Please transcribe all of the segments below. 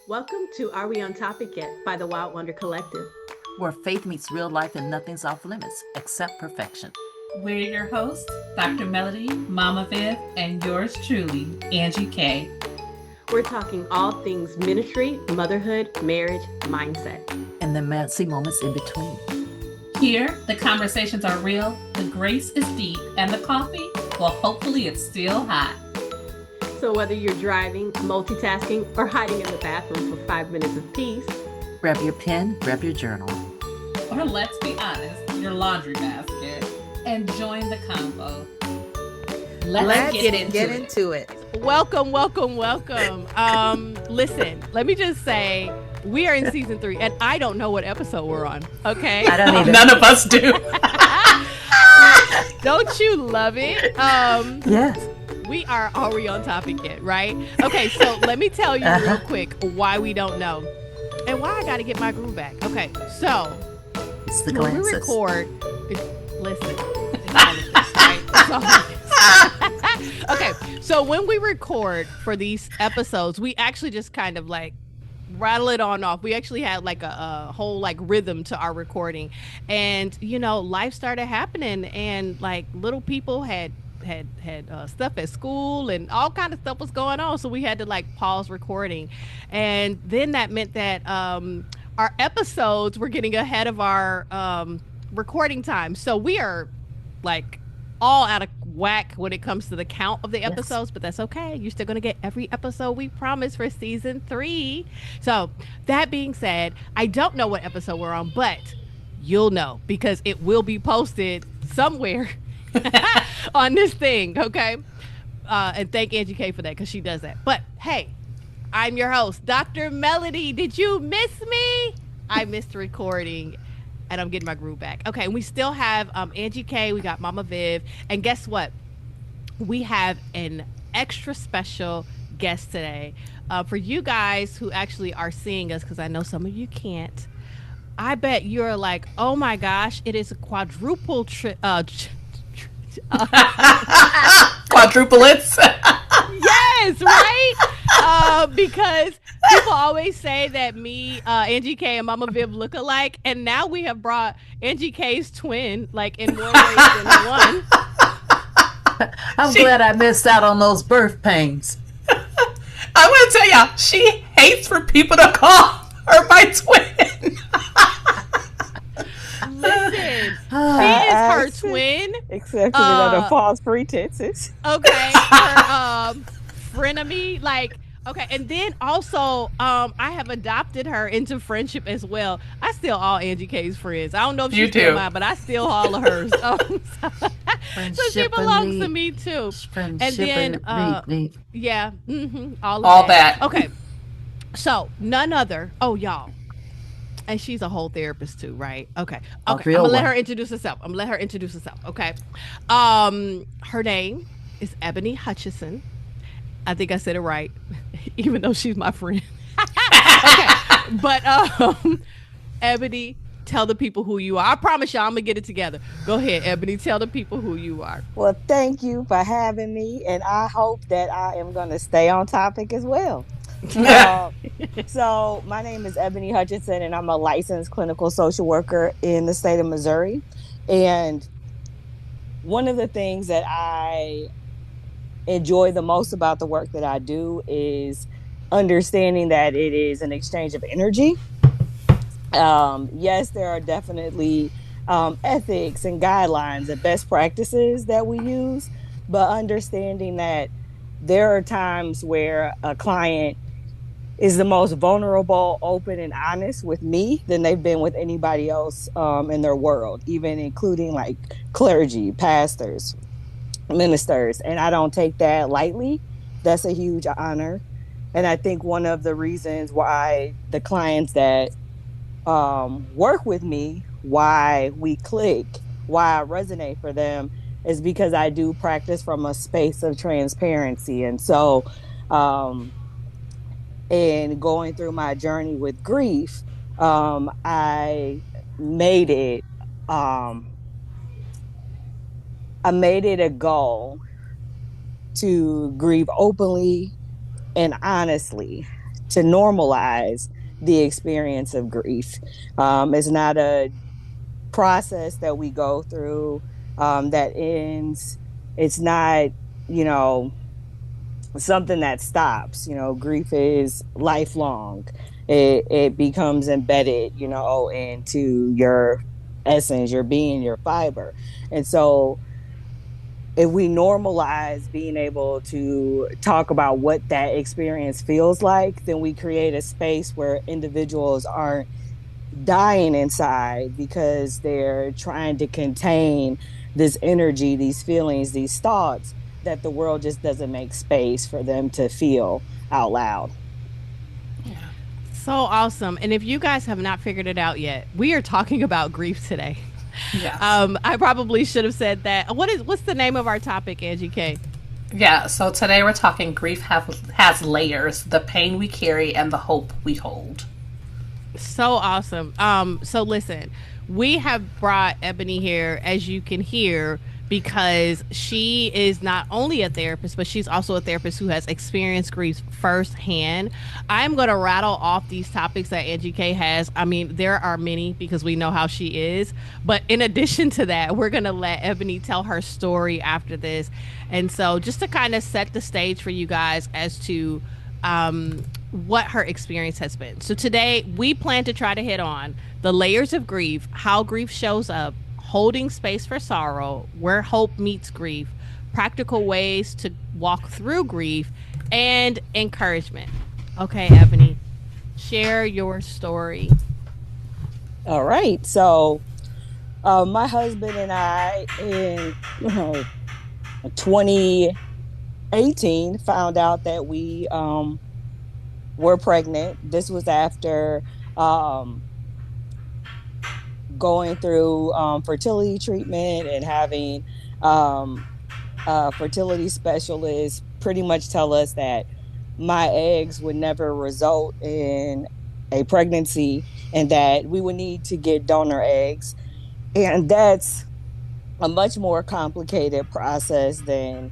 Welcome to Are We On Topic Yet by the Wild Wonder Collective. Where faith meets real life and nothing's off limits except perfection. We're your hosts, Dr. Melody, Mama Viv, and yours truly, Angie K. We're talking all things ministry, motherhood, marriage, mindset, and the messy moments in between. Here, the conversations are real, the grace is deep, and the coffee, well, hopefully it's still hot. So whether you're driving, multitasking, or hiding in the bathroom for 5 minutes of peace, grab your pen, grab your journal. Or let's be honest, your laundry basket, and join the convo. Let's get into it. Welcome. Listen, let me just say, we are in season 3, and I don't know what episode we're on, okay? I don't either. None of us do. Don't you love it? Yes. We are on topic yet, right? Okay, so let me tell you real quick why we don't know and why I got to get my groove back. Okay, so It's the when glances. we record, listen, it's all of this, right? It's all of this. Okay, so when we record for these episodes, we actually just kind of like rattle it on off. We actually had like a whole like rhythm to our recording, and life started happening, and like little people had stuff at school, and all kind of stuff was going on, so we had to like pause recording. And then that meant that our episodes were getting ahead of our recording time, so we are like all out of whack when it comes to the count of the episodes. But that's okay, you're still gonna get every episode we promised for season 3. So that being said, I don't know what episode we're on, but you'll know because it will be posted somewhere on this thing, okay? And thank Angie K for that, because she does that. But hey, I'm your host, Dr. Melody. Did you miss me? I missed recording, and I'm getting my groove back. Okay, and we still have Angie K, we got Mama Viv, and guess what? We have an extra special guest today. For you guys who actually are seeing us, because I know some of you can't, I bet you're like, oh my gosh, it is a quadruple Quadruplets. Yes, right? Because people always say that me, Angie K, and Mama Viv look alike, and now we have brought Angie K's twin, like in more ways than one. I'm glad I missed out on those birth pains. I'm going to tell y'all, she hates for people to call her my twin. Listen, she is her twin. Except for the false pretenses. Okay, her frenemy, like, okay, and then also I have adopted her into friendship as well. I still all Angie K's friends. I don't know if she's still mine, but I still all of hers. So she belongs to me too. And then yeah, all that. Okay, so none other. Oh, y'all. And she's a whole therapist too, right? Okay. I'm gonna let her introduce herself. Okay. Her name is Ebony Hutchison. I think I said it right, even though she's my friend. Okay. But Ebony, tell the people who you are. I promise y'all I'm gonna get it together. Go ahead, Ebony. Tell the people who you are. Well, thank you for having me, and I hope that I am going to stay on topic as well. So my name is Ebony Hutchinson, and I'm a licensed clinical social worker in the state of Missouri. And one of the things that I enjoy the most about the work that I do is understanding that it is an exchange of energy. Yes, there are definitely ethics and guidelines and best practices that we use, but understanding that there are times where a client is the most vulnerable, open, and honest with me than they've been with anybody else in their world, even including like clergy, pastors, ministers. And I don't take that lightly. That's a huge honor. And I think one of the reasons why the clients that work with me, why we click, why I resonate for them, is because I do practice from a space of transparency. And so, in going through my journey with grief, I made it a goal to grieve openly and honestly, to normalize the experience of grief. It's not a process that we go through that ends. It's not, you know, something that stops. You know, grief is lifelong. It becomes embedded, you know, into your essence, your being, your fiber. And so if we normalize being able to talk about what that experience feels like, then we create a space where individuals aren't dying inside because they're trying to contain this energy, these feelings, these thoughts that the world just doesn't make space for them to feel out loud. So awesome. And if you guys have not figured it out yet, we are talking about grief today. Yes. I probably should have said that. What's the name of our topic, Angie K? Yeah, so today we're talking grief has layers, the pain we carry and the hope we hold. So awesome. So listen, we have brought Ebony here, as you can hear, because she is not only a therapist, but she's also a therapist who has experienced grief firsthand. I'm going to rattle off these topics that Angie K has. I mean, there are many because we know how she is. But in addition to that, we're going to let Ebony tell her story after this. And so just to kind of set the stage for you guys as to what her experience has been. So today we plan to try to hit on the layers of grief, how grief shows up, holding space for sorrow, where hope meets grief, practical ways to walk through grief, and encouragement. Okay, Ebony, share your story. All right. So, my husband and I in 2018 found out that we were pregnant. This was after going through fertility treatment and having fertility specialists pretty much tell us that my eggs would never result in a pregnancy and that we would need to get donor eggs. And that's a much more complicated process than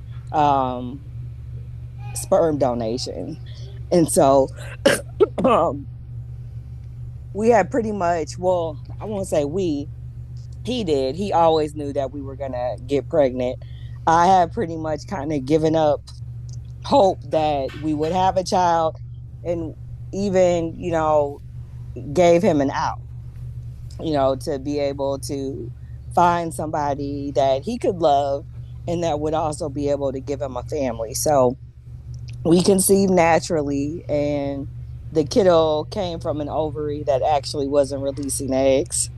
sperm donation. And so we had pretty much, well, I won't say he did. He always knew that we were going to get pregnant. I had pretty much kind of given up hope that we would have a child and even, you know, gave him an out, you know, to be able to find somebody that he could love and that would also be able to give him a family. So we conceived naturally, and the kiddo came from an ovary that actually wasn't releasing eggs.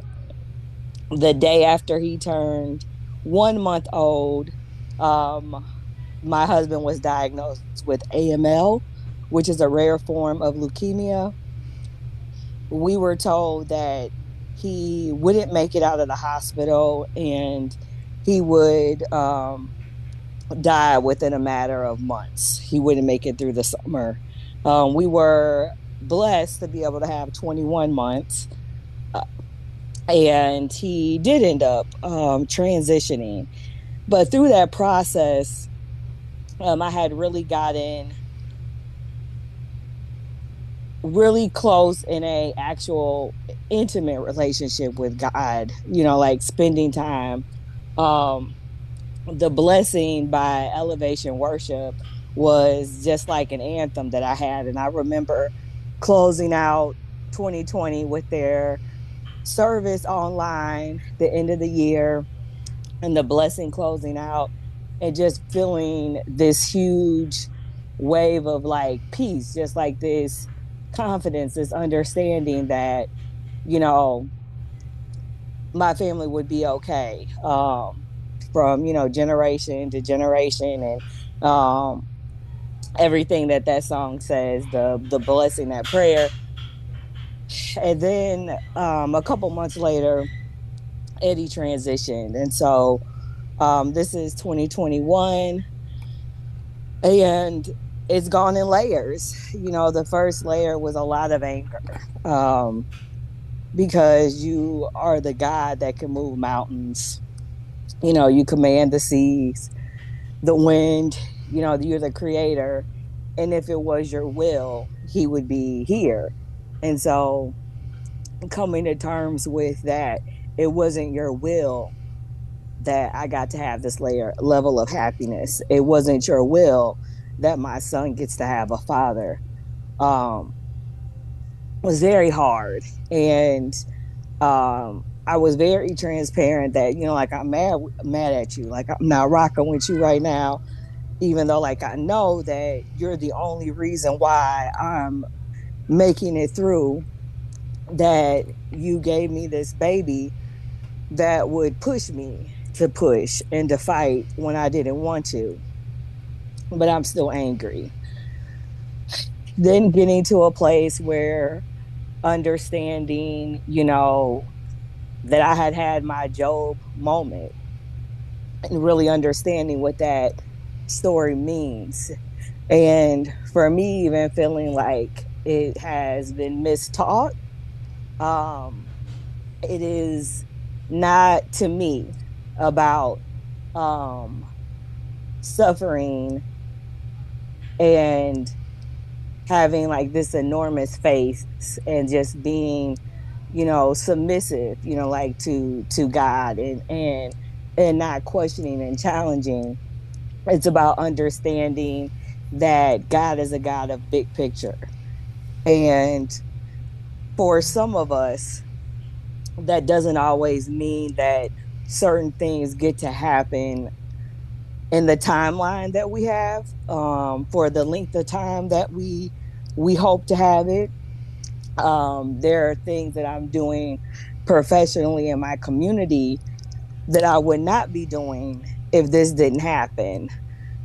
The day after he turned 1 month old, my husband was diagnosed with AML, which is a rare form of leukemia. We were told that he wouldn't make it out of the hospital and he would die within a matter of months. He wouldn't make it through the summer. We were blessed to be able to have 21 months. And he did end up transitioning. But through that process, I had really gotten really close in a actual intimate relationship with God, you know, like spending time. The blessing by Elevation Worship was just like an anthem that I had. And I remember closing out 2020 with their service online, the end of the year, and the blessing closing out, and just feeling this huge wave of like peace, just like this confidence, this understanding that, you know, my family would be okay, from, you know, generation to generation, and everything that song says, the blessing, that prayer. And then a couple months later, Eddie transitioned. And so this is 2021, and it's gone in layers. You know, the first layer was a lot of anger, because you are the God that can move mountains. You know, you command the seas, the wind, you know, you're the creator. And if it was your will, he would be here. And so coming to terms with that, it wasn't your will that I got to have this level of happiness. It wasn't your will that my son gets to have a father. Um, was very hard. And I was very transparent that, like, I'm mad at you. Like, I'm not rocking with you right now, even though, like, I know that you're the only reason why I'm making it through, that you gave me this baby that would push me to push and to fight when I didn't want to. But I'm still angry. Then getting to a place where understanding, that I had my Job moment and really understanding what that story means. And for me, even feeling like it has been mistaught, it is not, to me, about suffering and having like this enormous faith and just being, submissive, like to God, and not questioning and challenging. It's about understanding that God is a God of big picture. And for some of us, that doesn't always mean that certain things get to happen in the timeline that we have, for the length of time that we hope to have it. There are things that I'm doing professionally in my community that I would not be doing if this didn't happen.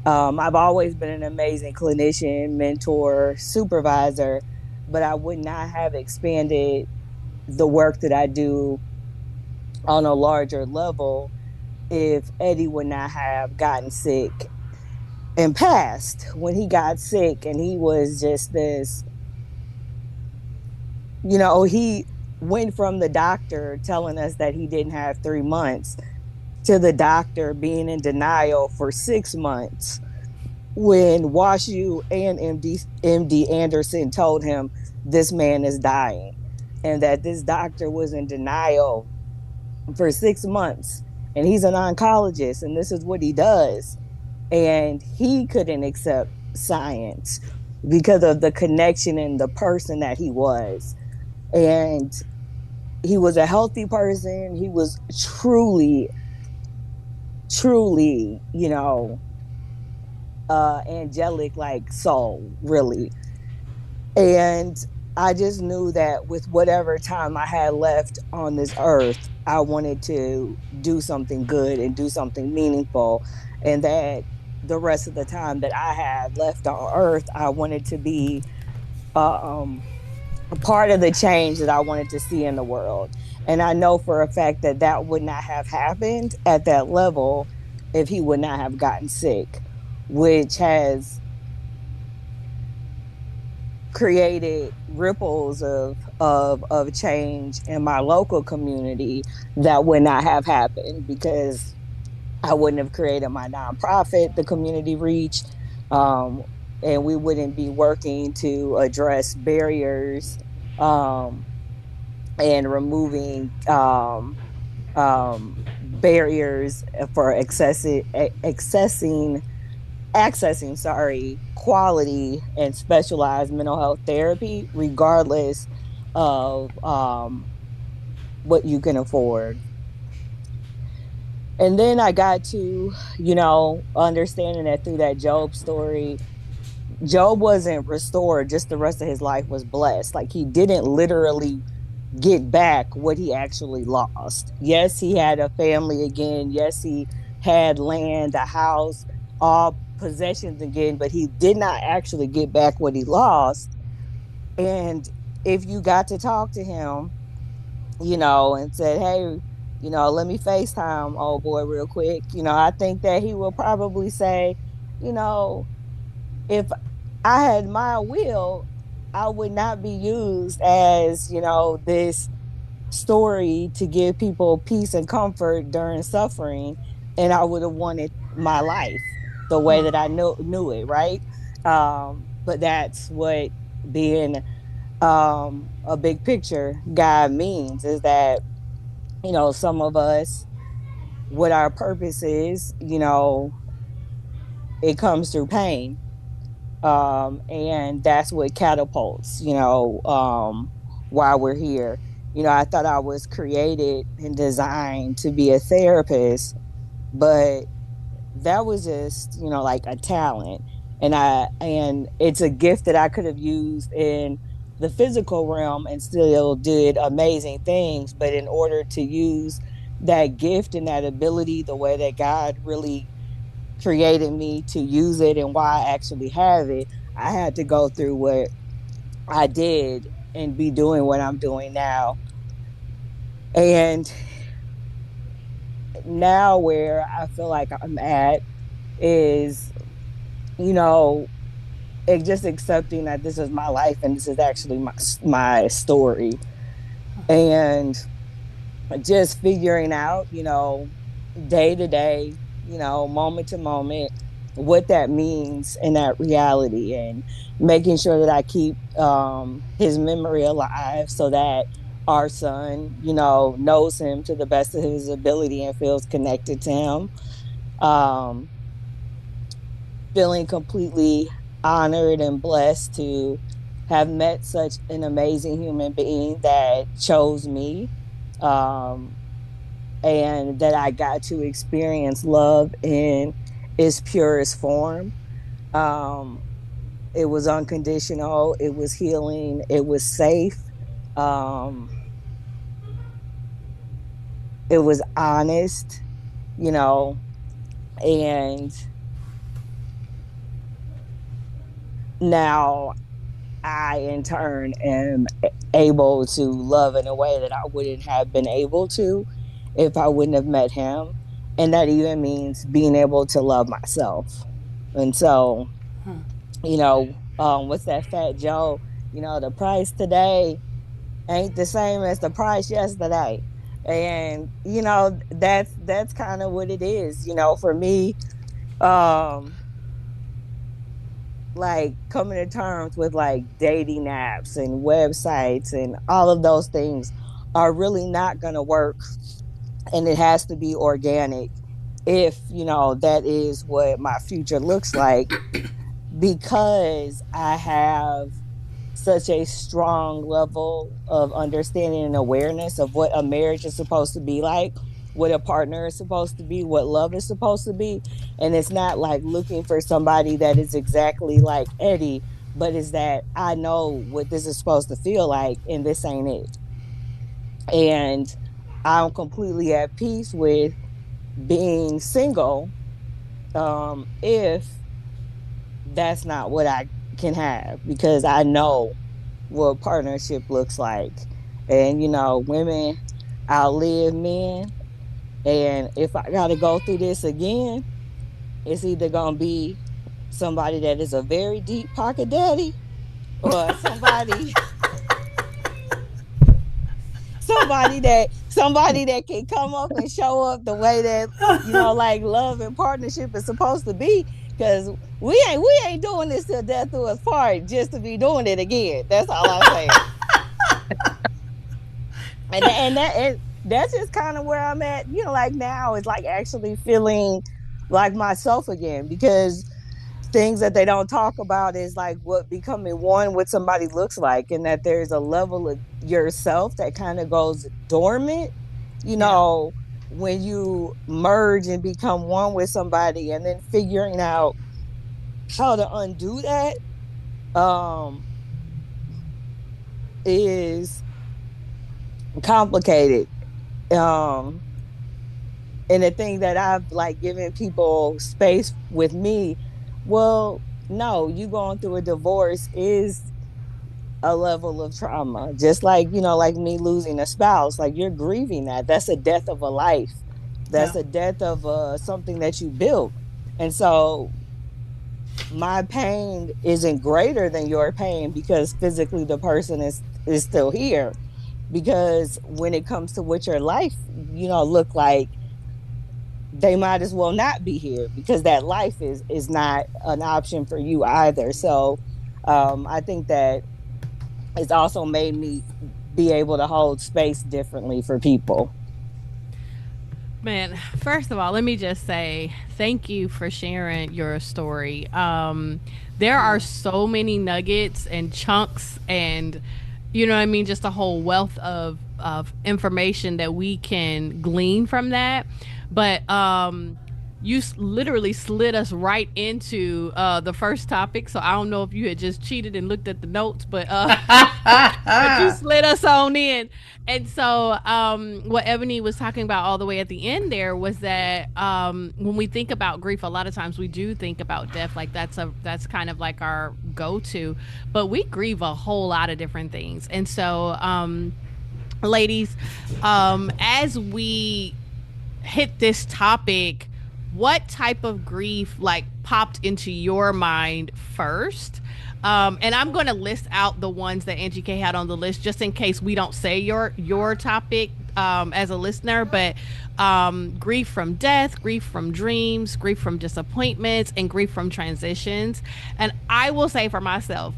I've always been an amazing clinician, mentor, supervisor, but I would not have expanded the work that I do on a larger level if Eddie would not have gotten sick and passed. When he got sick and he was just this, he went from the doctor telling us that he didn't have 3 months to the doctor being in denial for 6 months when WashU and MD Anderson told him this man is dying, and that this doctor was in denial for 6 months. And he's an oncologist, and this is what he does. And he couldn't accept science because of the connection and the person that he was. And he was a healthy person. He was truly, truly, angelic, like soul, really. And I just knew that with whatever time I had left on this earth, I wanted to do something good and do something meaningful. And that the rest of the time that I had left on earth, I wanted to be a part of the change that I wanted to see in the world. And I know for a fact that that would not have happened at that level if he would not have gotten sick, which has created ripples of change in my local community that would not have happened because I wouldn't have created my nonprofit, the Community Reach, and we wouldn't be working to address barriers, and removing barriers for accessing quality and specialized mental health therapy, regardless of what you can afford. And then I got to, understanding that through that Job story, Job wasn't restored, just the rest of his life was blessed. Like, he didn't literally get back what he actually lost. Yes, he had a family again. Yes, he had land, a house, all possessions again, but he did not actually get back what he lost. And if you got to talk to him, and said, hey, let me FaceTime old boy real quick, I think that he will probably say, if I had my will, I would not be used as, this story to give people peace and comfort during suffering. And I would have wanted my life the way that I knew it, right? But but that's what being a big picture guy means, is that, some of us, what our purpose is, it comes through pain. And that's what catapults, while we're here. I thought I was created and designed to be a therapist, but that was just, like a talent. And it's a gift that I could have used in the physical realm and still did amazing things. But in order to use that gift and that ability the way that God really created me to use it and why I actually have it, I had to go through what I did and be doing what I'm doing now. And now where I feel like I'm at is, you know, just accepting that this is my life and this is actually my story. And just figuring out, day to day, moment to moment, what that means in that reality, and making sure that I keep his memory alive so that our son, knows him to the best of his ability and feels connected to him. Um, Feeling completely honored and blessed to have met such an amazing human being that chose me. Um, and that I got to experience love in its purest form. Um, it was unconditional, it was healing, it was safe, um, it was honest, you know, and now I, in turn, am able to love in a way that I wouldn't have been able to if I wouldn't have met him. And that even means being able to love myself. And so, what's that Fat Joe? The price today ain't the same as the price yesterday. And, that's kind of what it is, for me. Um, like coming to terms with like dating apps and websites and all of those things are really not going to work, and it has to be organic if that is what my future looks like, because I have such a strong level of understanding and awareness of what a marriage is supposed to be like, what a partner is supposed to be, what love is supposed to be. And it's not like looking for somebody that is exactly like Eddie, but is that I know what this is supposed to feel like and this ain't it. And I'm completely at peace with being single, if that's not what I can have, because I know what partnership looks like. And women outlive men, and if I got to go through this again, it's either gonna be somebody that is a very deep pocket daddy, or somebody that can come up and show up the way that like love and partnership is supposed to be. Because we ain't doing this till death do us part just to be doing it again. That's all I'm saying. And that's just kind of where I'm at. Like now it's like actually feeling like myself again, because things that they don't talk about is like what becoming one with somebody looks like, and that there's a level of yourself that kind of goes dormant, when you merge and become one with somebody, and then figuring out how to undo that um is complicated. um and the thing that I've like given people space with me, well, no, you going through a divorce is a level of trauma, just like like me losing a spouse. Like, you're grieving that's a death of a life, that's Yeah. a death of something that you built. And so my pain isn't greater than your pain, because physically the person is still here. Because when it comes to what your life look like, they might as well not be here, because that life is not an option for you either. So I think that it's also made me be able to hold space differently for people. Man, first of all, let me just say thank you for sharing your story. There are so many nuggets and chunks and you know what I mean, just a whole wealth of information that we can glean from that. But you literally slid us right into the first topic. So I don't know if you had just cheated and looked at the notes, but but you slid us on in. And so what Ebony was talking about all the way at the end there was that when we think about grief, a lot of times we do think about death. Like that's kind of like our go-to, but we grieve a whole lot of different things. And so ladies, as we hit this topic, what type of grief like popped into your mind first? And I'm going to list out the ones that Angie K had on the list just in case we don't say your topic as a listener. But grief from death, grief from dreams, grief from disappointments, and grief from transitions. And I will say for myself,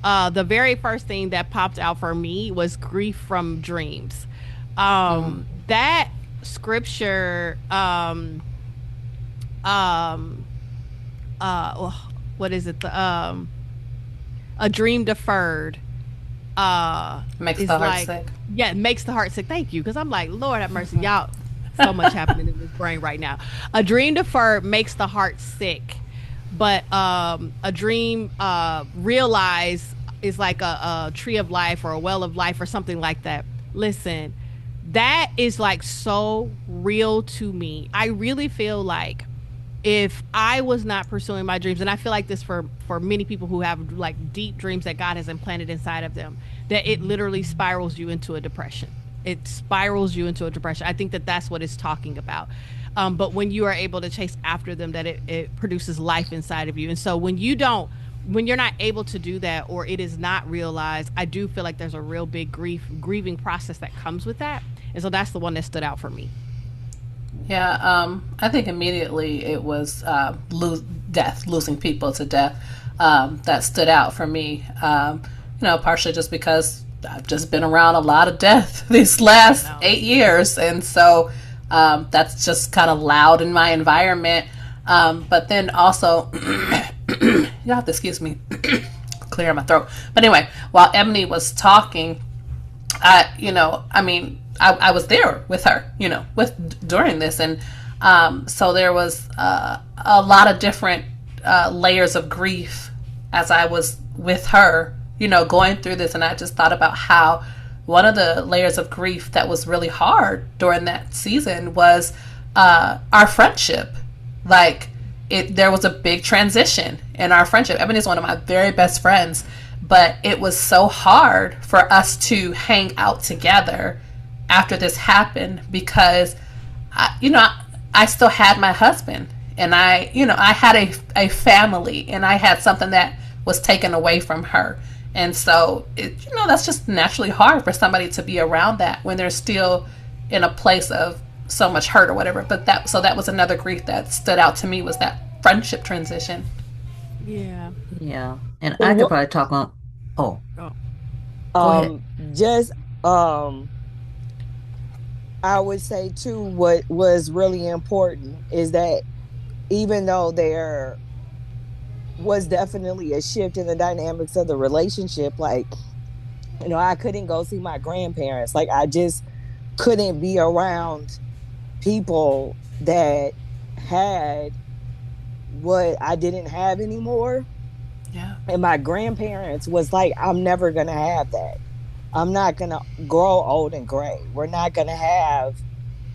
the very first thing that popped out for me was grief from dreams. That scripture, what is it? A dream deferred makes the heart sick. Yeah, it makes the heart sick. Thank you, because I'm like, Lord have mercy, y'all. So much happening in this brain right now. A dream deferred makes the heart sick, but a dream realized is like a tree of life or a well of life or something like that. Listen, that is like so real to me. I really feel like if I was not pursuing my dreams, and I feel like this for many people who have like deep dreams that God has implanted inside of them, that it literally spirals you into a depression. It spirals you into a depression. I think that that's what it's talking about. But when you are able to chase after them, that it produces life inside of you. And so when you're not able to do that, or it is not realized, I do feel like there's a real big grieving process that comes with that. And so that's the one that stood out for me. Yeah, I think immediately it was losing people to death that stood out for me. Partially just because I've just been around a lot of death these last 8 years, and so that's just kind of loud in my environment. But then also, you have to excuse me, clear my throat. But anyway, while Ebony was talking, I was there with her, during this. And so there was a lot of different layers of grief as I was with her, going through this. And I just thought about how one of the layers of grief that was really hard during that season was our friendship. Like, there was a big transition in our friendship. Ebony is one of my very best friends, but it was so hard for us to hang out together after this happened because, I still had my husband, and I had a family, and I had something that was taken away from her. And so, that's just naturally hard for somebody to be around that when they're still in a place of so much hurt or whatever. But that was another grief that stood out to me, was that friendship transition. Yeah. Yeah. And I could probably talk on, go ahead. Just, I would say too, what was really important is that even though there was definitely a shift in the dynamics of the relationship, like, I couldn't go see my grandparents. Like, I just couldn't be around people that had what I didn't have anymore. Yeah. And my grandparents was like, I'm never going to have that. I'm not going to grow old and gray. We're not going to have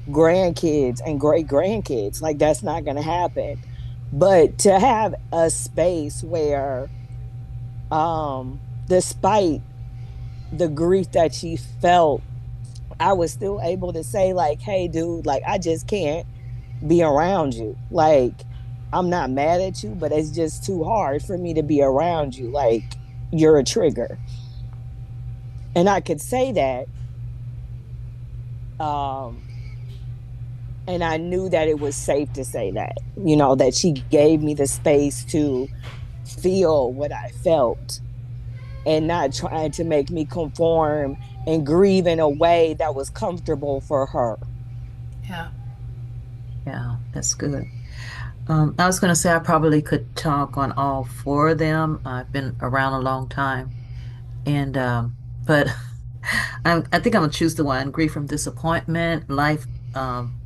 grandkids and great grandkids. Like, that's not going to happen. But to have a space where, despite the grief that she felt, I was still able to say, like, hey, dude, like, I just can't be around you. Like, I'm not mad at you, but it's just too hard for me to be around you. Like, you're a trigger. And I could say that. And I knew that it was safe to say that, that she gave me the space to feel what I felt. and not trying to make me conform and grieve in a way that was comfortable for her. Yeah. Yeah, that's good. I was going to say I probably could talk on all four of them. I've been around a long time, and but I think I'm gonna choose the one grief from disappointment, life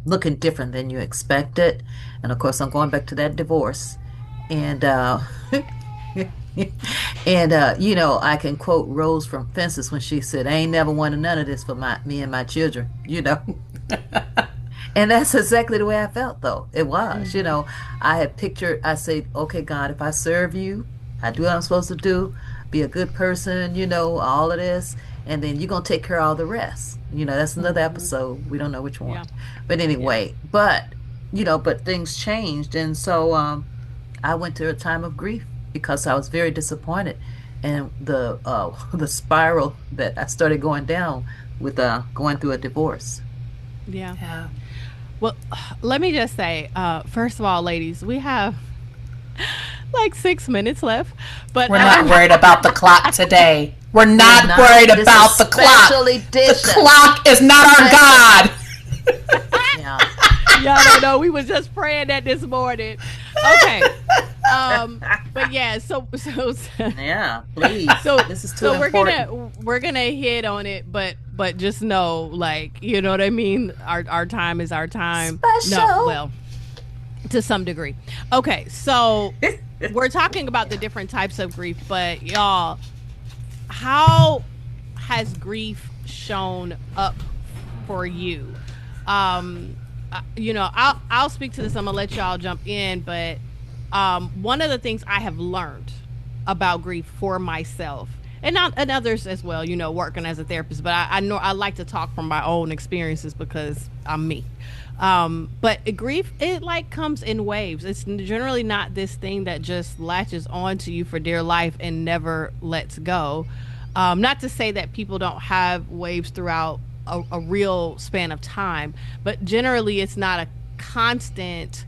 looking different than you expected, and of course I'm going back to that divorce, and and I can quote Rose from Fences when she said, "I ain't never wanted none of this for me and my children," And that's exactly the way I felt, though. It was, I had pictured, I said, okay, God, if I serve you, I do what I'm supposed to do, be a good person, all of this, and then you're going to take care of all the rest. That's another episode. We don't know which one. Yeah. But anyway, but things changed. And so I went through a time of grief because I was very disappointed. And the spiral that I started going down with going through a divorce. Yeah. Yeah. Well, let me just say, first of all, ladies, we have like 6 minutes left, but we're not worried about the clock today. We're not worried about the clock. The clock is not our God. Yeah. Y'all don't know. We was just praying that this morning. Okay. But yeah, so yeah, please. So this is too important. we're gonna hit on it, but just know, like, you know what I mean? Our time is our time. Special. No, well, to some degree. Okay, so we're talking about the different types of grief, but y'all, how has grief shown up for you? I'll speak to this. I'm gonna let y'all jump in, but one of the things I have learned about grief for myself and others as well, working as a therapist, but I know I like to talk from my own experiences because I'm me. But grief, it like comes in waves. It's generally not this thing that just latches onto you for dear life and never lets go. Not to say that people don't have waves throughout a real span of time, but generally it's not a constant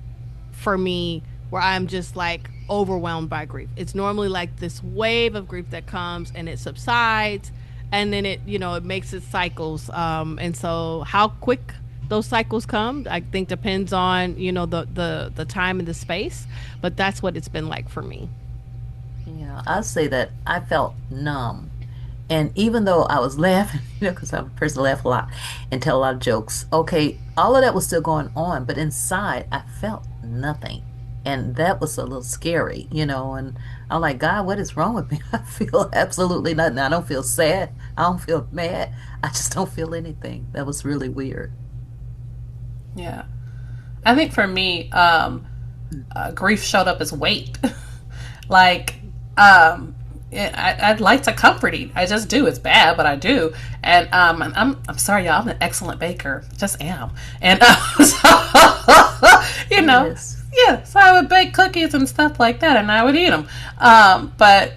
for me where I'm just like overwhelmed by grief. It's normally like this wave of grief that comes and it subsides, and then it makes its cycles. And so how quick those cycles come, I think depends on, the time and the space, but that's what it's been like for me. Yeah, I'll say that I felt numb. And even though I was laughing, because I'm a person who laugh a lot and tell a lot of jokes, okay, all of that was still going on, but inside I felt nothing. And that was a little scary, and I'm like, God, what is wrong with me? I feel absolutely nothing. I don't feel sad. I don't feel mad. I just don't feel anything. That was really weird. Yeah. I think for me, grief showed up as weight. Like, I'd like to comfort eat. I just do. It's bad, but I do. And I'm sorry, y'all. I'm an excellent baker. Just am. And Yes. Yeah, so I would bake cookies and stuff like that, and I would eat them. But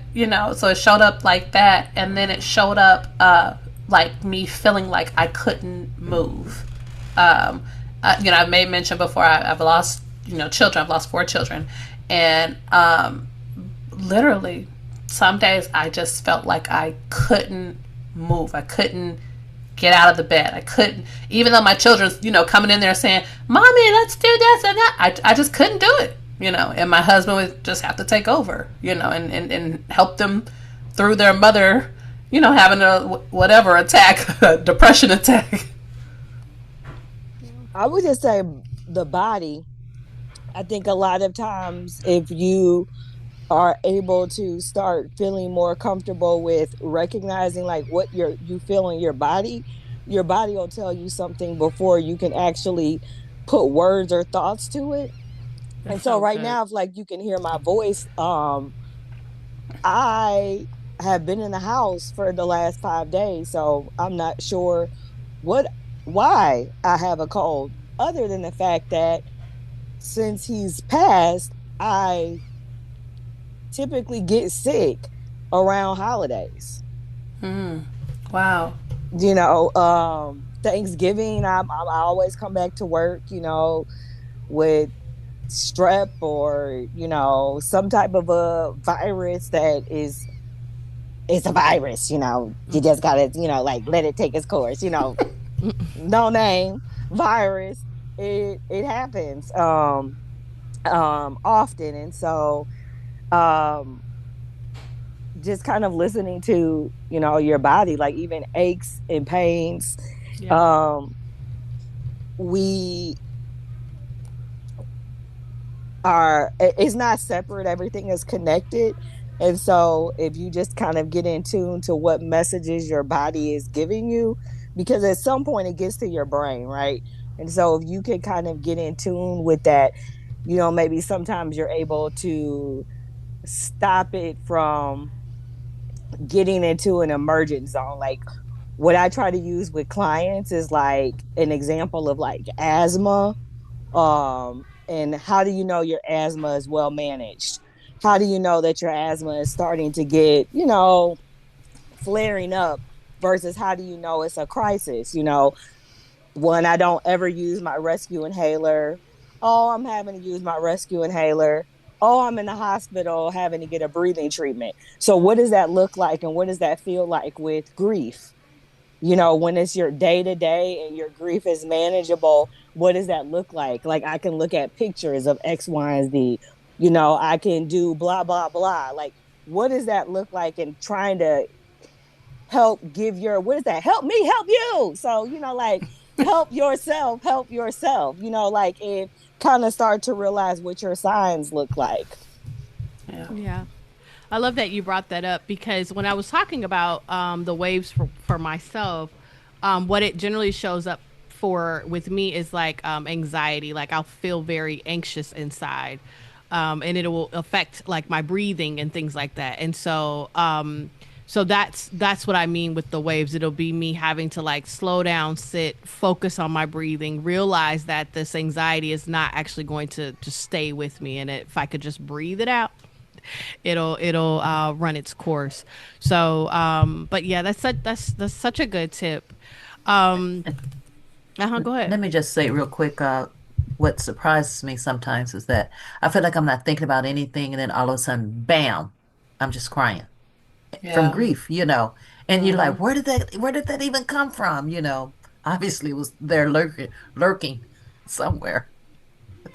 so it showed up like that, and then it showed up like me feeling like I couldn't move. I've made mention before. I've lost children. I've lost 4 children, and literally some days I just felt like I couldn't move. I couldn't get out of the bed. I couldn't, even though my children's, coming in there saying, Mommy, let's do this and that. I just couldn't do it, and my husband would just have to take over, and help them through their mother, having a whatever attack, a depression attack. I would just say the body. I think a lot of times if you are able to start feeling more comfortable with recognizing like what you feel in your body will tell you something before you can actually put words or thoughts to it. And so right now, if like you can hear my voice, I have been in the house for the last 5 days, so I'm not sure why I have a cold, other than the fact that since he's passed, I typically get sick around holidays. Wow. Thanksgiving, I always come back to work, with strep or, some type of a virus that is it's a virus, you just gotta, like let it take its course, no name virus. It happens often. And so just kind of listening to, your body, like even aches and pains. Yeah. We are, it's not separate, everything is connected. And so if you just kind of get in tune to what messages your body is giving you, because at some point it gets to your brain, right? And so if you can kind of get in tune with that, maybe sometimes you're able to stop it from getting into an emergent zone. Like what I try to use with clients is like an example of like asthma. And how do you know your asthma is well managed? How do you know that your asthma is starting to get, flaring up, versus how do you know it's a crisis? One, I don't ever use my rescue inhaler. Oh, I'm having to use my rescue inhaler. Oh, I'm in the hospital having to get a breathing treatment. So what does that look like? And what does that feel like with grief? When it's your day to day and your grief is manageable, what does that look like? Like I can look at pictures of X, Y, and Z. I can do blah, blah, blah. Like, what does that look like? And trying to help give what is that? Help me, help you. So, like help yourself, like, and kind of start to realize what your signs look like. Yeah. I love that you brought that up, because when I was talking about the waves for myself, what it generally shows up for with me is like anxiety. Like I'll feel very anxious inside, and it will affect like my breathing and things like that. And so so that's what I mean with the waves. It'll be me having to like slow down, sit, focus on my breathing, realize that this anxiety is not actually going to stay with me, and if I could just breathe it out, it'll run its course. So but yeah, that's such a good tip. Go ahead. Let me just say real quick, what surprises me sometimes is that I feel like I'm not thinking about anything, and then all of a sudden, bam, I'm just crying from grief, and you're like, where did that even come from? Obviously it was there lurking somewhere.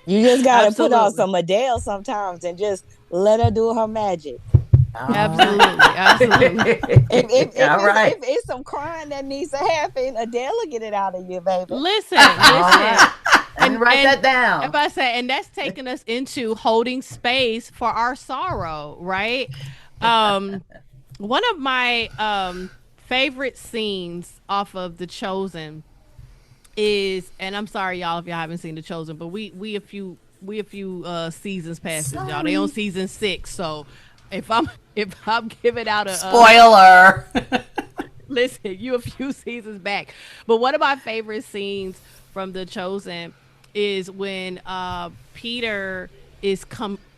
You just got to put on Absolutely. some Adele sometimes and just let her do her magic. Absolutely. All right. If it's some crying that needs to happen, Adele will get it out of you, baby. Listen. And write that down. If I say, and that's taking us into holding space for our sorrow, right? One of my favorite scenes off of The Chosen is, and I'm sorry y'all if y'all haven't seen The Chosen, but we a few seasons past this, y'all. They on season 6, so if I'm giving out a spoiler. Listen, you a few seasons back. But one of my favorite scenes from The Chosen is when Peter is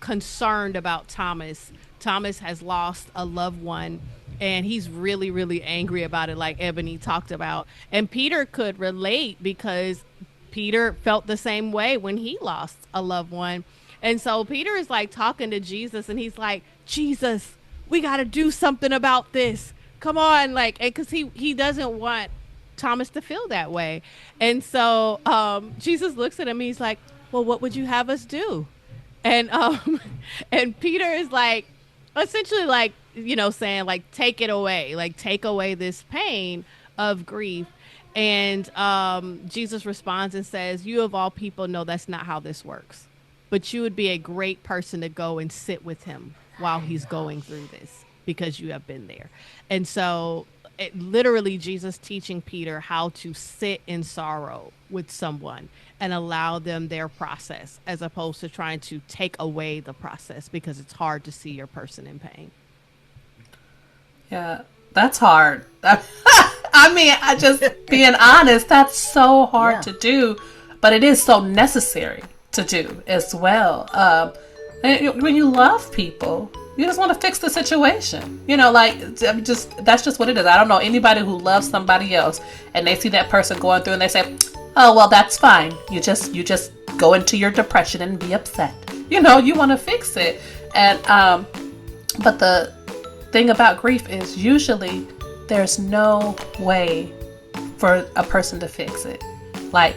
concerned about Thomas. Thomas has lost a loved one, and he's really, really angry about it, like Ebony talked about. And Peter could relate because Peter felt the same way when he lost a loved one. And so Peter is like talking to Jesus, and he's like, Jesus, we got to do something about this. Come on. Like, because he doesn't want Thomas to feel that way. And so Jesus looks at him, and he's like, well, what would you have us do? And and Peter is like, essentially like, saying like, take it away, like take away this pain of grief. And Jesus responds and says, you of all people know that's not how this works, but you would be a great person to go and sit with him while he's going through this, because you have been there. And so literally Jesus teaching Peter how to sit in sorrow with someone and allow them their process, as opposed to trying to take away the process, because it's hard to see your person in pain. Yeah, that's hard. I mean, I just being honest, that's so hard to do, but it is so necessary to do as well. When you love people, you just want to fix the situation. That's just what it is. I don't know anybody who loves somebody else and they see that person going through and they say, oh, well, that's fine. You just go into your depression and be upset. You want to fix it. And, but the thing about grief is usually there's no way for a person to fix it. Like,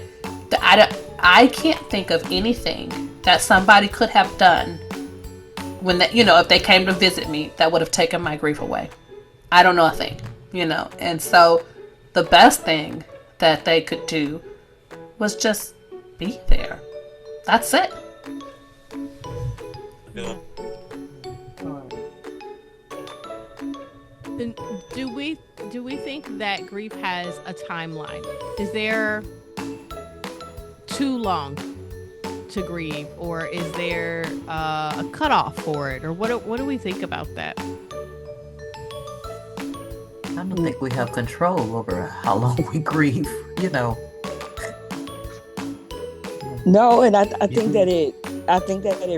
I can't think of anything that somebody could have done when that, if they came to visit me, that would have taken my grief away. I don't know a thing, and so the best thing that they could do was just be there. That's it. Yeah. And do we think that grief has a timeline? Is there too long to grieve, or is there a cutoff for it, or what do we think about that? I don't think we have control over how long we grieve, No, and I think that it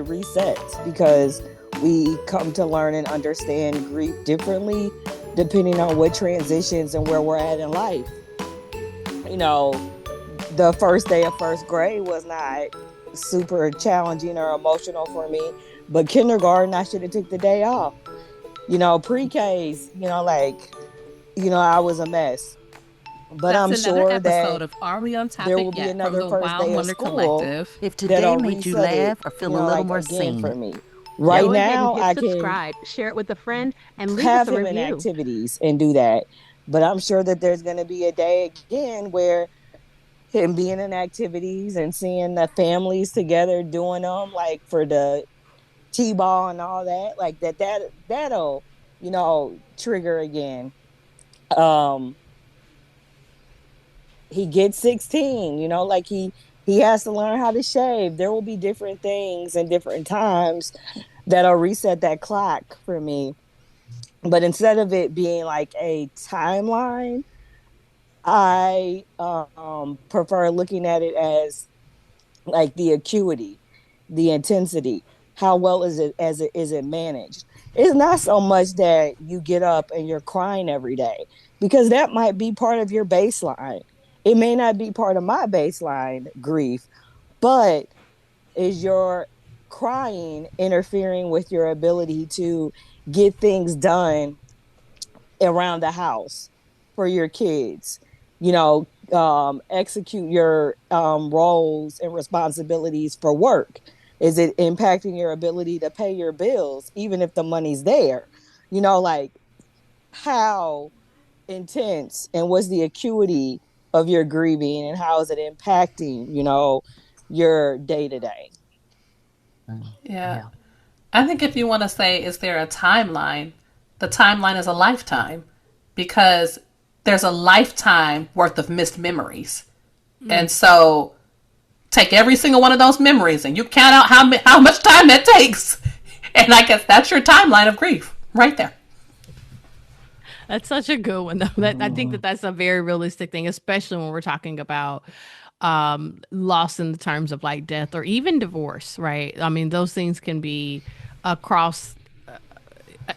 resets because we come to learn and understand grief differently depending on what transitions and where we're at in life. The first day of first grade was not super challenging or emotional for me, but kindergarten, I should have took the day off. Pre-Ks, I was a mess. But I'm sure that of Are We on Topic there will be Yet another from the first Wild day of Wonder school Collective. If today that'll made you reset laugh it, or feel a little more again seen. for me. Right Go ahead now, and I hit can subscribe, share it with a friend, and leave have us a him in review. activities and do that. But I'm sure that there's going to be a day again where him being in activities and seeing the families together doing them, like for the T-ball and all that, like that'll trigger again. He gets 16, like he has to learn how to shave. There will be different things and different times that'll reset that clock for me. But instead of it being like a timeline, I prefer looking at it as like the acuity, the intensity. How well is it managed? It's not so much that you get up and you're crying every day, because that might be part of your baseline. It may not be part of my baseline grief, but is your crying interfering with your ability to get things done around the house for your kids? Execute your roles and responsibilities for work. Is it impacting your ability to pay your bills, even if the money's there? Like, how intense and what's the acuity of your grieving, and how is it impacting, your day to day? Yeah. I think if you want to say, is there a timeline? The timeline is a lifetime, because there's a lifetime worth of missed memories. And so take every single one of those memories and you count out how much time that takes. And I guess that's your timeline of grief right there. That's such a good one, though. I think that's a very realistic thing, especially when we're talking about loss in the terms of like death or even divorce, right? I mean, those things can be across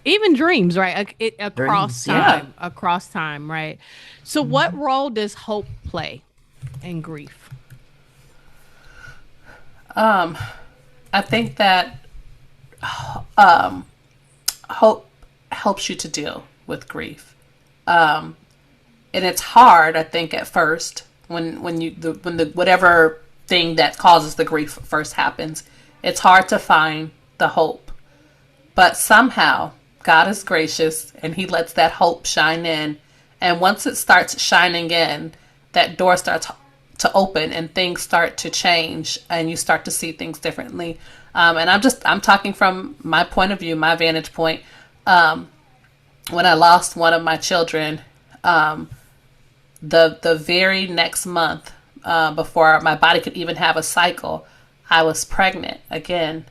even dreams, right? Across time, right? So what role does hope play in grief? I think that hope helps you to deal with grief. And it's hard, I think, at first when the whatever thing that causes the grief first happens. It's hard to find the hope. But somehow God is gracious and he lets that hope shine in. And once it starts shining in, that door starts to open and things start to change and you start to see things differently. And I'm talking from my point of view, my vantage point. When I lost one of my children, the very next month, before my body could even have a cycle, I was pregnant again.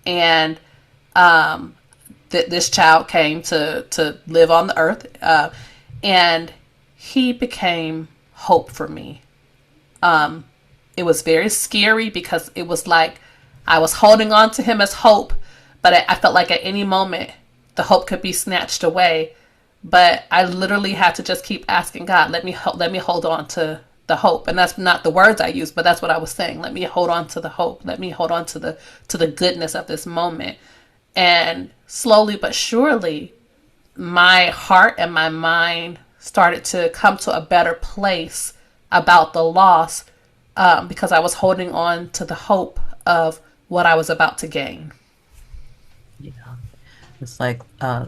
And this child came to live on the earth, and he became hope for me. It was very scary because it was like I was holding on to him as hope, but I felt like at any moment the hope could be snatched away. But I literally had to just keep asking God, let me hold on to the hope. And that's not the words I used, but that's what I was saying. Let me hold on to the hope. Let me hold on to the goodness of this moment. And slowly but surely, my heart and my mind started to come to a better place about the loss, because I was holding on to the hope of what I was about to gain. Yeah. It's like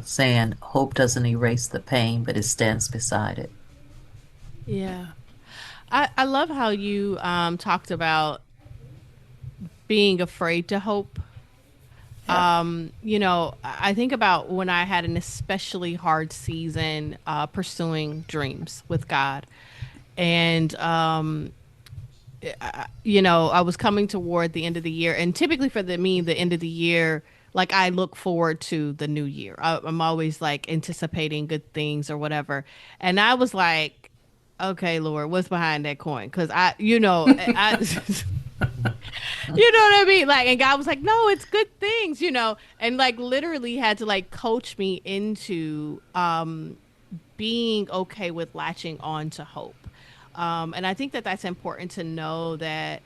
saying hope doesn't erase the pain, but it stands beside it. Yeah. I love how you talked about being afraid to hope. Yeah. I think about when I had an especially hard season pursuing dreams with God. And, I was coming toward the end of the year. And typically for the end of the year, like I look forward to the new year. I'm always like anticipating good things or whatever. And I was like, okay, Lord, what's behind that coin? Because you know what I mean? Like, and God was like, no, it's good things, and like literally had to like coach me into being okay with latching on to hope. And I think that that's important to know that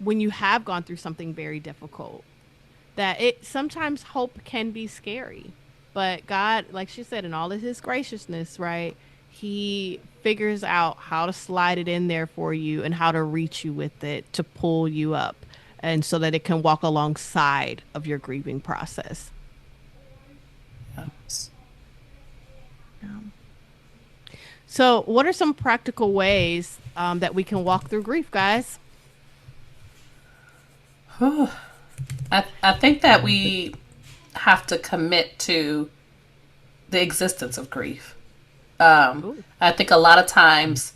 when you have gone through something very difficult, that it sometimes hope can be scary. But God, like she said, in all of his graciousness, right? He figures out how to slide it in there for you and how to reach you with it to pull you up and so that it can walk alongside of your grieving process. So, what are some practical ways that we can walk through grief, guys? I think that we have to commit to the existence of grief. I think a lot of times,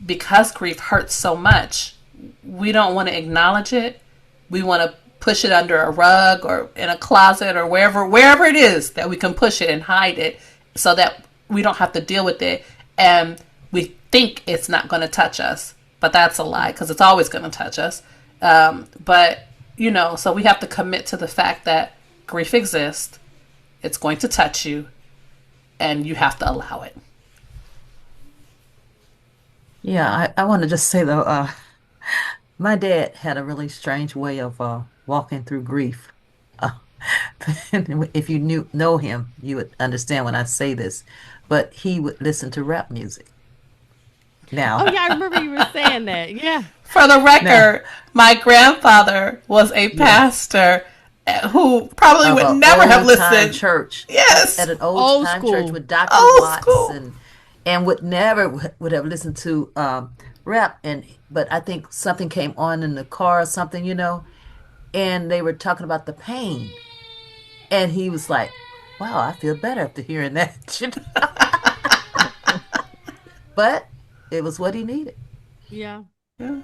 because grief hurts so much, we don't want to acknowledge it. We want to push it under a rug or in a closet or wherever it is that we can push it and hide it so that we don't have to deal with it. And we think it's not going to touch us, but that's a lie because it's always going to touch us. So we have to commit to the fact that grief exists. It's going to touch you and you have to allow it. Yeah, I want to just say though, my dad had a really strange way of walking through grief. Uh, if you know him, you would understand when I say this. But he would listen to rap music. Oh Now, yeah, I remember you were saying that. Yeah. For the now, record, my grandfather was a yes, pastor who probably of would an never have old time listened. church, Yes, at an old Old time church school. with Dr. old Watts, school. and would never would have listened to rap. And but I think something came on in the car or something, and they were talking about the pain, and he was like, "Wow, I feel better after hearing that." But it was what he needed. Yeah. Yeah.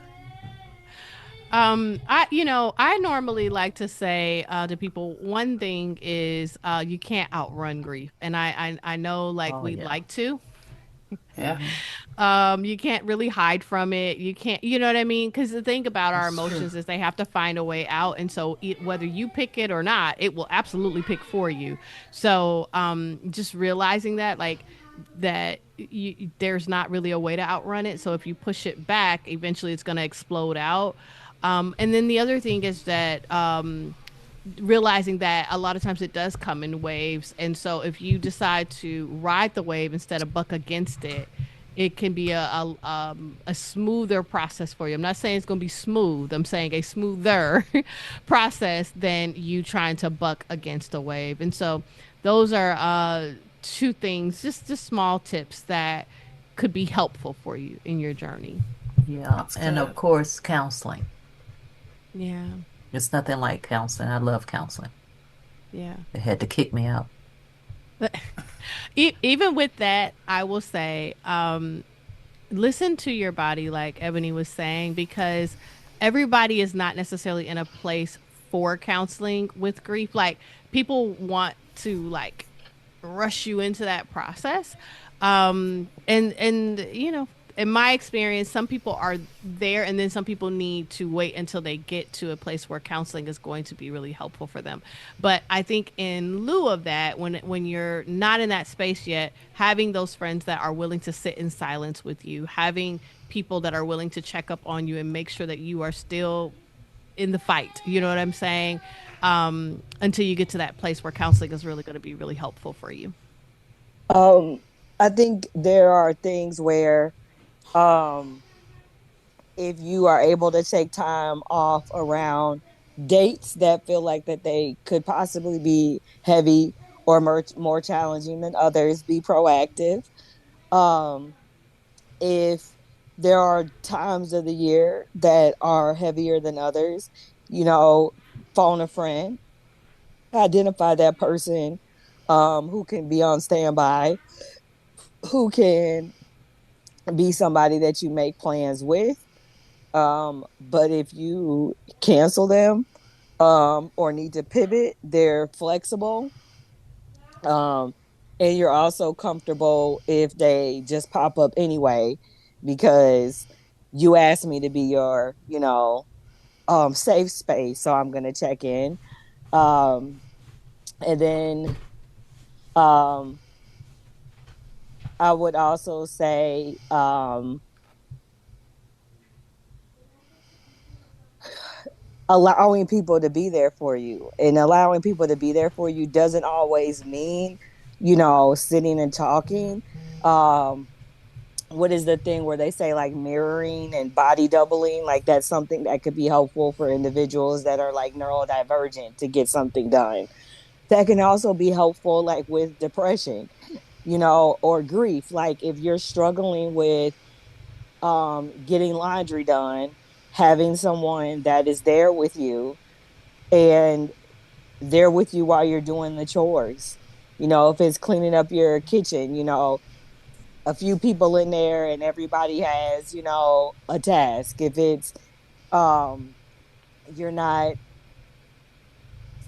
I normally like to say to people, one thing is you can't outrun grief, and I know like Oh we yeah. like to. Yeah. Hmm. You can't really hide from it. You can't, you know what I mean? Because the thing about our That's true. emotions is they have to find a way out, and so whether you pick it or not, it will absolutely pick for you. So, just realizing that, like, there's not really a way to outrun it. So if you push it back, eventually it's going to explode out. And then the other thing is that realizing that a lot of times it does come in waves. And so if you decide to ride the wave instead of buck against it, it can be a smoother process for you. I'm not saying it's going to be smooth. I'm saying a smoother process than you trying to buck against a wave. And so those are two things, just small tips that could be helpful for you in your journey. Yeah, That's and of good. course, counseling. Yeah. It's nothing like counseling. I love counseling. Yeah. They had to kick me out. But even with that, I will say, listen to your body, like Ebony was saying, because everybody is not necessarily in a place for counseling with grief. Like people want to like rush you into that process. And in my experience, some people are there and then some people need to wait until they get to a place where counseling is going to be really helpful for them. But I think in lieu of that, when you're not in that space yet, having those friends that are willing to sit in silence with you, having people that are willing to check up on you and make sure that you are still in the fight, you know what I'm saying? Until you get to that place where counseling is really going to be really helpful for you. Um, I think there are things where um, if you are able to take time off around dates that feel like that they could possibly be heavy or more challenging than others, be proactive. Um, if there are times of the year that are heavier than others, phone a friend, identify that person who can be on standby, who can be somebody that you make plans with. But if you cancel them or need to pivot, they're flexible. Um, and you're also comfortable if they just pop up anyway, because you asked me to be your, safe space. So I'm going to check in. Um, and then um, I would also say, allowing people to be there for you, and allowing people to be there for you doesn't always mean sitting and talking. um what is the thing where they say like mirroring and body doubling? Like that's something that could be helpful for individuals that are like neurodivergent to get something done. That can also be helpful like with depression, or grief. Like if you're struggling with getting laundry done, having someone that is there with you, and they're with you while you're doing the chores. If it's cleaning up your kitchen, a few people in there and everybody has, a task. If it's you're not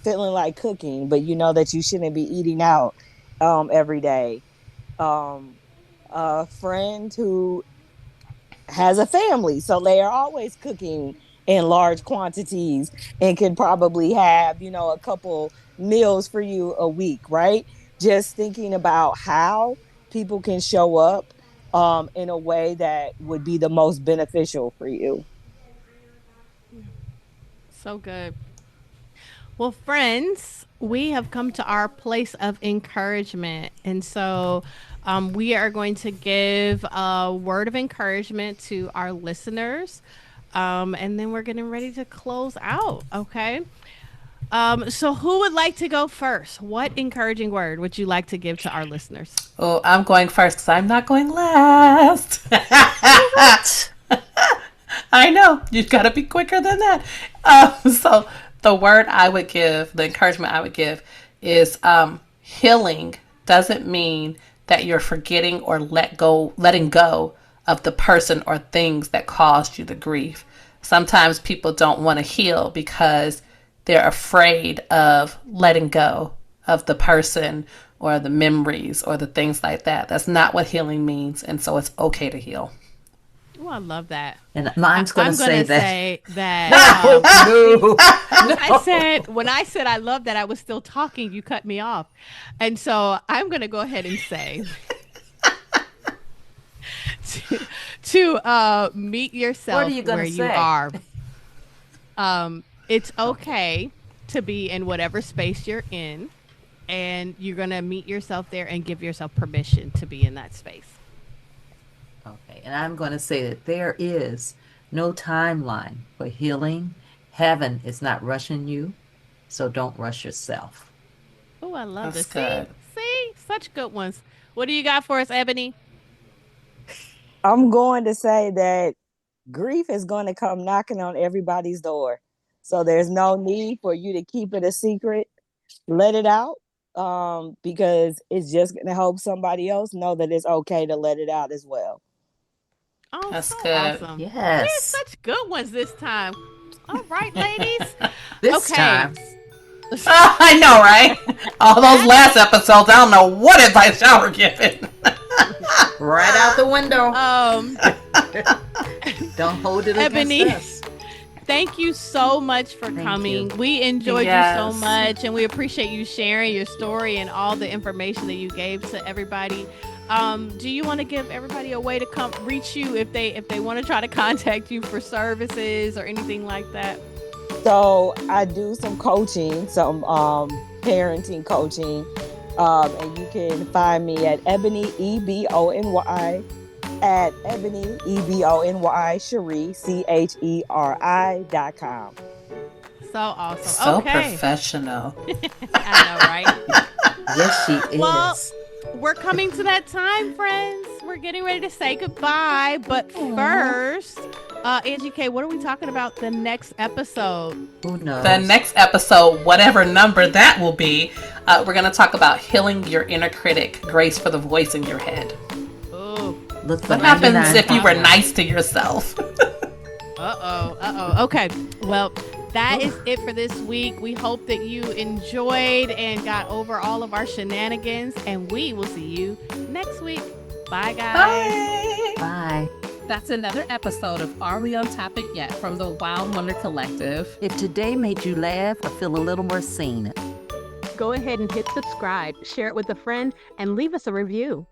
feeling like cooking, but you know that you shouldn't be eating out every day. Um a friend who has a family, so they are always cooking in large quantities and can probably have, a couple meals for you a week, right? Just thinking about how people can show up in a way that would be the most beneficial for you. So good. Well, friends, we have come to our place of encouragement. And so we are going to give a word of encouragement to our listeners. And then we're getting ready to close out. Okay. So, who would like to go first? What encouraging word would you like to give to our listeners? Oh, I'm going first because I'm not going last. What? I know. You've got to be quicker than that. So the word I would give, the encouragement I would give is healing doesn't mean that you're forgetting or letting go of the person or things that caused you the grief. Sometimes people don't want to heal because they're afraid of letting go of the person or the memories or the things like that. That's not what healing means. And so it's okay to heal. Oh, I love that. And mine's going to I'm going say to that. say that. No, When I said I love that, I was still talking. You cut me off, and so I'm going to go ahead and say to meet yourself What are you gonna where you say? are. It's okay to be in whatever space you're in, and you're going to meet yourself there and give yourself permission to be in that space. Okay, and I'm going to say that there is no timeline for healing. Heaven is not rushing you, so don't rush yourself. Oh, I love That's this. good. See, such good ones. What do you got for us, Ebony? I'm going to say that grief is going to come knocking on everybody's door. So there's no need for you to keep it a secret. Let it out, because it's just going to help somebody else know that it's okay to let it out as well. Oh, That's so good. awesome. Yeah, Yes, such good ones this time. All right, ladies. this Okay. time. I know, right? All those last episodes, I don't know what advice y'all were giving. Right out the window. Um, Don't hold it Ebony, against us. thank you so much for Thank coming. you. We enjoyed you so Yes. much, and we appreciate you sharing your story and all the information that you gave to everybody. Do you want to give everybody a way to come reach you if they want to try to contact you for services or anything like that? So I do some coaching, some parenting coaching. And you can find me at Ebony EBONY at Ebony EBONY Cherie CHERI.com. So awesome. So Okay. professional. I know, right? Yes, she is. Well, we're coming to that time, friends. We're getting ready to say goodbye. But first, Angie K, what are we talking about the next episode? Who knows? The next episode, whatever number that will be, we're going to talk about healing your inner critic, grace for the voice in your head. Ooh. Look for What happens 99 if you were podcasts. nice to yourself? Okay. Well, that is it for this week. We hope that you enjoyed and got over all of our shenanigans. And we will see you next week. Bye, guys. Bye. Bye. That's another episode of Are We On Topic Yet from the Wild Wonder Collective. If today made you laugh or feel a little more seen, Go ahead and hit subscribe, share it with a friend, and leave us a review.